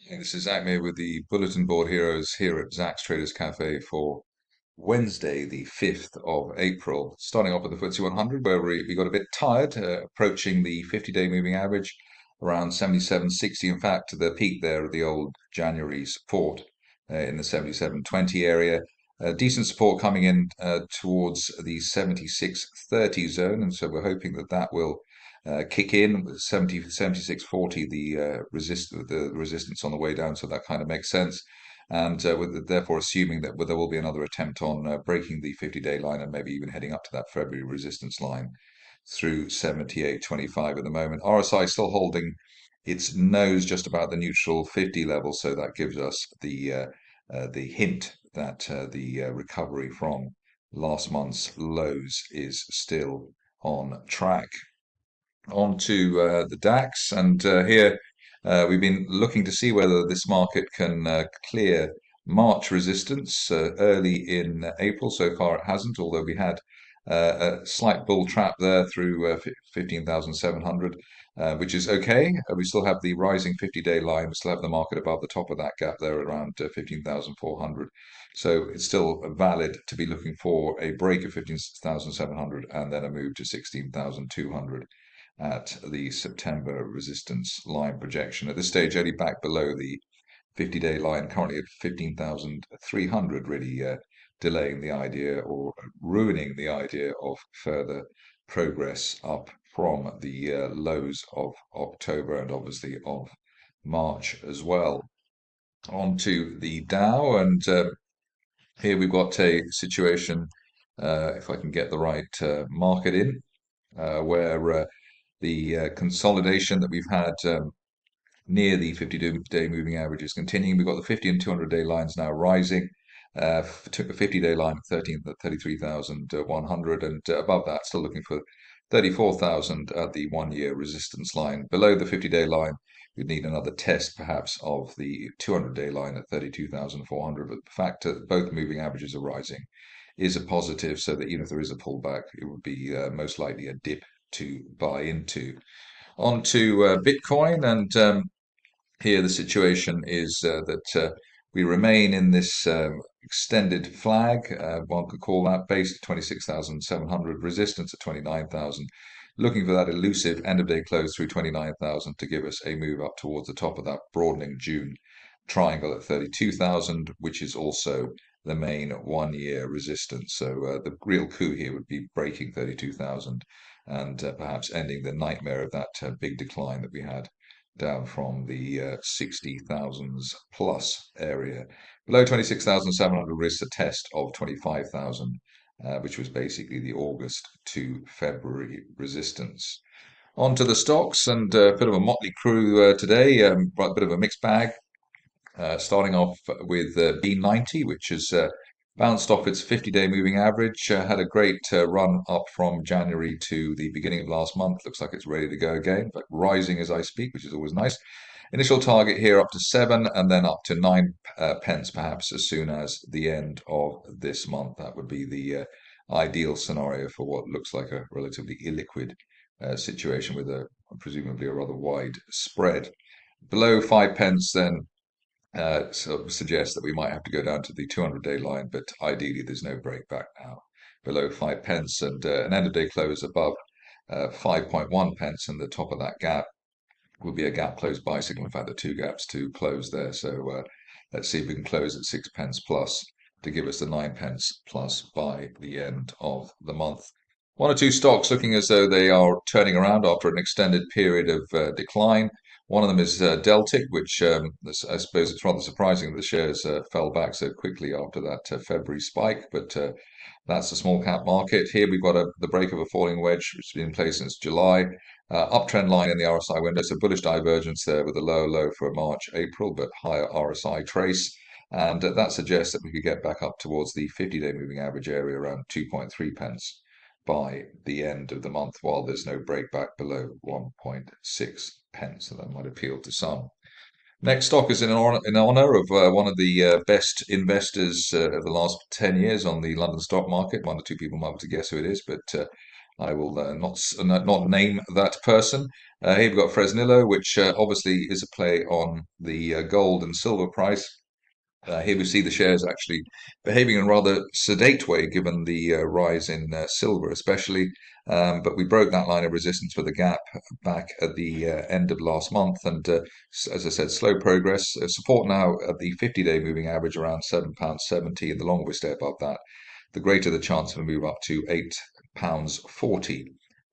Hey, this is Zach here with the Bulletin Board Heroes here at Zach's Traders Cafe for Wednesday, the 5th of April. Starting off with the FTSE 100, where we got a bit tired, approaching the 50-day moving average around 77.60. In fact, the peak there of the old January support in the 77.20 area. Decent support coming in towards the 76.30 zone, and so we're hoping that that will kick in with 76.40, the resistance on the way down, so that kind of makes sense. And therefore assuming that there will be another attempt on breaking the 50-day line and maybe even heading up to that February resistance line through 78.25 at the moment. RSI still holding its nose just about the neutral 50 level, so that gives us the hint that the recovery from last month's lows is still on track. On to the DAX, and here we've been looking to see whether this market can clear March resistance early in April. So far, it hasn't, although we had a slight bull trap there through 15,700, which is okay. We still have the rising 50-day line. We still have the market above the top of that gap there around 15,400. So it's still valid to be looking for a break of 15,700 and then a move to 16,200 at the September resistance line projection. At this stage, only back below the 50-day line, currently at 15,300, really delaying the idea or ruining the idea of further progress up from the lows of October and obviously of March as well. On to the Dow, and here we've got a situation, if I can get the right market in, where the consolidation that we've had near the 50-day moving average is continuing. We've got the 50 and 200-day lines now rising. Took the 50-day line at 33,100, and above that, still looking for 34,000 at the 1-year resistance line. Below the 50-day line, we'd need another test, perhaps, of the 200-day line at 32,400. But the fact that both moving averages are rising is a positive, so that even if there is a pullback, it would be most likely a dip to buy into. On to Bitcoin, and here the situation is that we remain in this extended flag, one could call that, base at 26,700, resistance at 29,000, looking for that elusive end of day close through 29,000 to give us a move up towards the top of that broadening June triangle at 32,000, which is also the main 1-year resistance. So the real coup here would be breaking 32,000 and perhaps ending the nightmare of that big decline that we had down from the 60,000s plus area. Below 26,700 risks a test of 25,000, which was basically the August to February resistance. On to the stocks, and a bit of a motley crew today, a bit of a mixed bag. Starting off with B90, which has bounced off its 50-day moving average, had a great run up from January to the beginning of last month. Looks like it's ready to go again, but rising as I speak, which is always nice. Initial target here up to 7 and then up to 9 pence perhaps as soon as the end of this month. That would be the ideal scenario for what looks like a relatively illiquid situation with presumably a rather wide spread. Below 5 pence then suggests that we might have to go down to the 200-day line, but ideally there's no break back now. Below 5 pence and an end of day close above 5.1 pence, and the top of that gap will be a gap close bicycle. In fact, the two gaps to close there. So let's see if we can close at 6 pence plus to give us the 9 pence plus by the end of the month. One or two stocks looking as though they are turning around after an extended period of decline. One of them is Deltic, which I suppose it's rather surprising that the shares fell back so quickly after that February spike, but that's a small cap market. Here we've got the break of a falling wedge, which has been in place since July. Uptrend line in the RSI window, so bullish divergence there with a lower low for March, April, but higher RSI trace. And that suggests that we could get back up towards the 50-day moving average area around 2.3 pence by the end of the month, while there's no break back below 1.6 pence. So that might appeal to some. Next stock is in honor of one of the best investors of the last 10 years on the London stock market. One or two people might be able to guess who it is, but I will not name that person. Here we've got Fresnillo, which obviously is a play on the gold and silver price. Here we see the shares actually behaving in a rather sedate way given the rise in silver, especially. But we broke that line of resistance with a gap back at the end of last month. And as I said, slow progress. Support now at the 50-day moving average around £7.70, and the longer we stay above that, the greater the chance of a move up to £8.40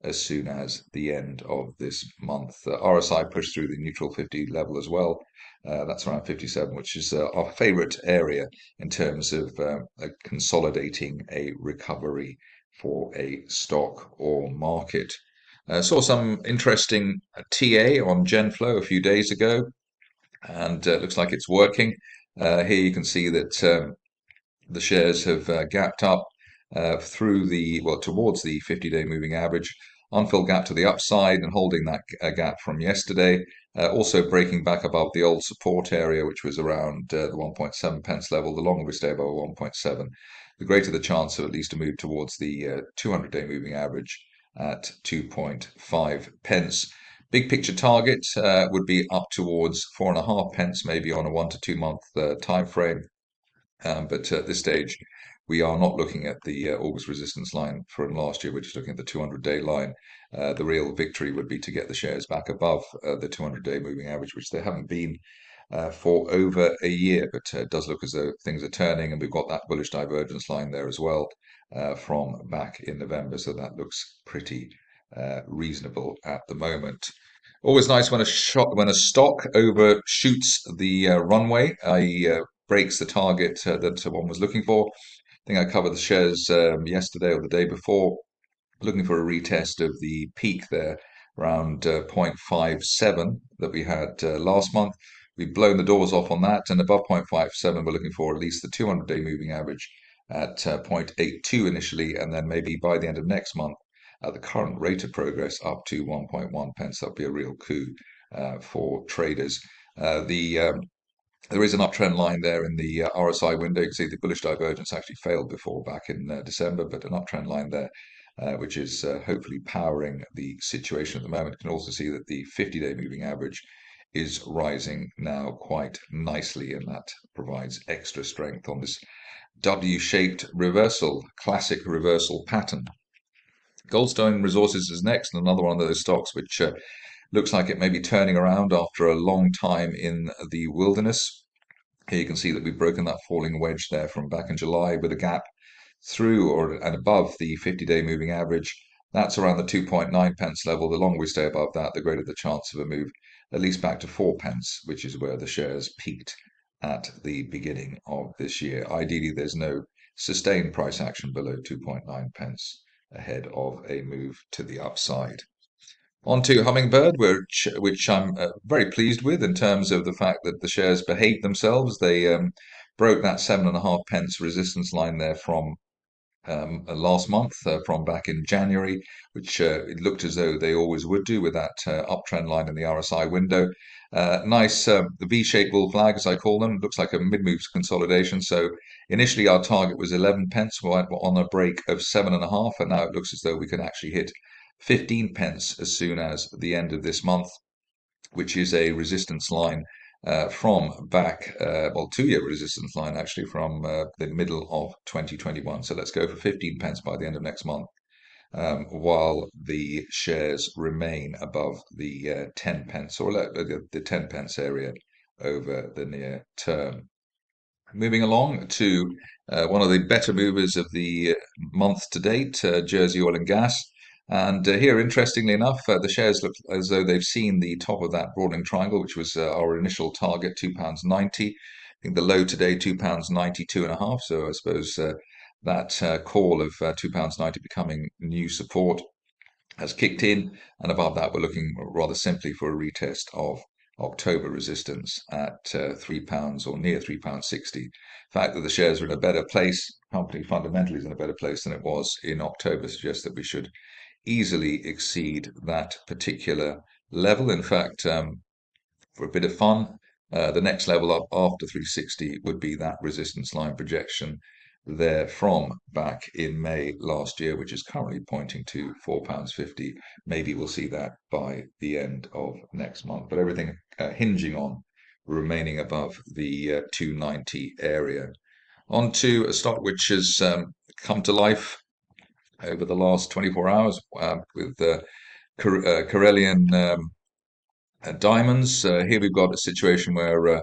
as soon as the end of this month. RSI pushed through the neutral 50 level as well. That's around 57, which is our favorite area in terms of consolidating a recovery for a stock or market. Saw some interesting TA on Genflow a few days ago, and looks like it's working. Here you can see that the shares have gapped up towards the 50-day moving average, unfilled gap to the upside and holding that gap from yesterday. Also breaking back above the old support area, which was around the 1.7 pence level. The longer we stay above 1.7, the greater the chance of at least a move towards the 200-day moving average at 2.5 pence. Big picture target would be up towards 4.5 pence, maybe on a 1 to 2 month time frame. But at this stage, we are not looking at the August resistance line from last year. We're just looking at the 200-day line. The real victory would be to get the shares back above the 200-day moving average, which they haven't been for over a year. But it does look as though things are turning, and we've got that bullish divergence line there as well from back in November. So that looks pretty reasonable at the moment. Always nice when a stock overshoots the runway, i.e., breaks the target that one was looking for. I think I covered the shares yesterday or the day before, looking for a retest of the peak there around 0.57 that we had last month. We've blown the doors off on that, and above 0.57, we're looking for at least the 200-day moving average at 0.82 initially, and then maybe by the end of next month, at the current rate of progress, up to 1.1 pence. That'll be a real coup for traders. There is an uptrend line there in the RSI window. You can see the bullish divergence actually failed before back in December, but an uptrend line there, which is hopefully powering the situation at the moment. You can also see that the 50-day moving average is rising now quite nicely, and that provides extra strength on this W-shaped reversal, classic reversal pattern. Goldstone Resources is next, and another one of those stocks which looks like it may be turning around after a long time in the wilderness. Here you can see that we've broken that falling wedge there from back in July with a gap through and above the 50-day moving average. That's around the 2.9 pence level. The longer we stay above that, the greater the chance of a move, at least back to 4 pence, which is where the shares peaked at the beginning of this year. Ideally, there's no sustained price action below 2.9 pence ahead of a move to the upside. On to Hummingbird, which I'm very pleased with in terms of the fact that the shares behaved themselves. They broke that 7.5 pence resistance line there from last month, from back in January, which it looked as though they always would do with that uptrend line in the RSI window. Nice the V-shaped bull flag, as I call them. Looks like a mid-move consolidation. So initially our target was 11 pence. We're on a break of 7.5, and now it looks as though we can actually hit 15 pence as soon as the end of this month, which is a resistance line from back, 2-year resistance line actually from the middle of 2021. So let's go for 15 pence by the end of next month, while the shares remain above the 10 pence or the 10 pence area over the near term. Moving along to one of the better movers of the month to date, Jersey Oil and Gas. And here, interestingly enough, the shares look as though they've seen the top of that broadening triangle, which was our initial target, £2.90. I think the low today, £2.92.5. So I suppose that call of £2.90 becoming new support has kicked in. And above that, we're looking rather simply for a retest of October resistance at £3 or near £3.60. The fact that the shares are in a better place, company fundamentally is in a better place than it was in October, suggests that we should easily exceed that particular level. In fact, for a bit of fun, the next level up after 360 would be that resistance line projection there from back in May last year, which is currently pointing to £4.50. Maybe we'll see that by the end of next month, but everything hinging on remaining above the 290 area. On to a stock which has come to life over the last 24 hours with Karelian diamonds. Here we've got a situation where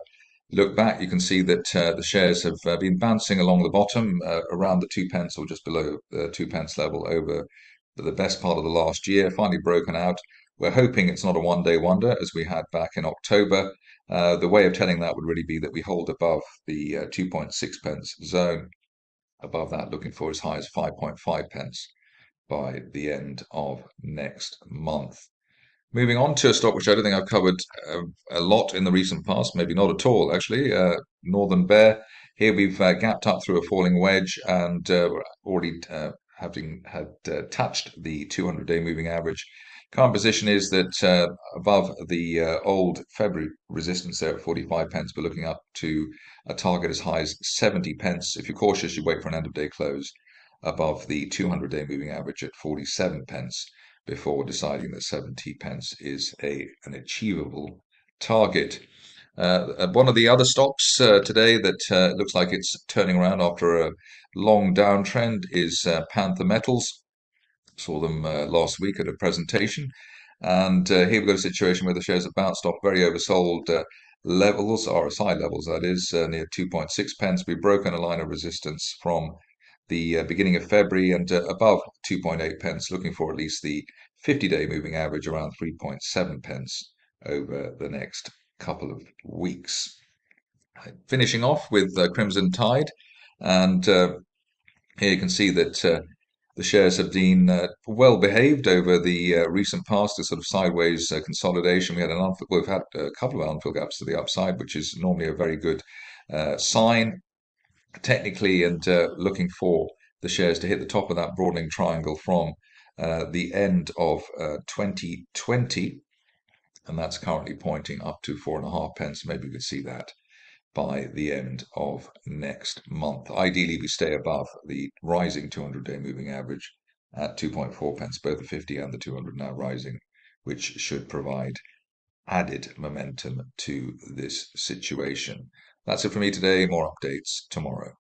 look back, you can see that the shares have been bouncing along the bottom around the 2p or just below the 2p level over the best part of the last year, finally broken out. We're hoping it's not a one-day wonder as we had back in October. The way of telling that would really be that we hold above the 2.6p zone. Above that, looking for as high as 5.5p by the end of next month. Moving on to a stock which I don't think I've covered a lot in the recent past, maybe not at all actually, Northern Bear. Here we've gapped up through a falling wedge and already having had touched the 200-day moving average. Current position is that above the old February resistance there at 45p, we're looking up to a target as high as 70p. If you're cautious, you wait for an end of day close above the 200-day moving average at 47p before deciding that 70p is an achievable target. One of the other stocks today that looks like it's turning around after a long downtrend is Panther Metals. Saw them last week at a presentation, and here we've got a situation where the shares have bounced off very oversold levels, RSI levels that is, near 2.6p. We've broken a line of resistance from the beginning of February and above 2.8p, looking for at least the 50-day moving average around 3.7p over the next couple of weeks. Finishing off with Crimson Tide, and here you can see that the shares have been well behaved over the recent past, a sort of sideways consolidation. We've had a couple of unfilled gaps to the upside, which is normally a very good sign technically, and looking for the shares to hit the top of that broadening triangle from the end of 2020, and that's currently pointing up to 4.5p. Maybe we could see that by the end of next month. Ideally, we stay above the rising 200-day moving average at 2.4p, both the 50 and the 200 now rising, which should provide added momentum to this situation. That's it for me today. More updates tomorrow.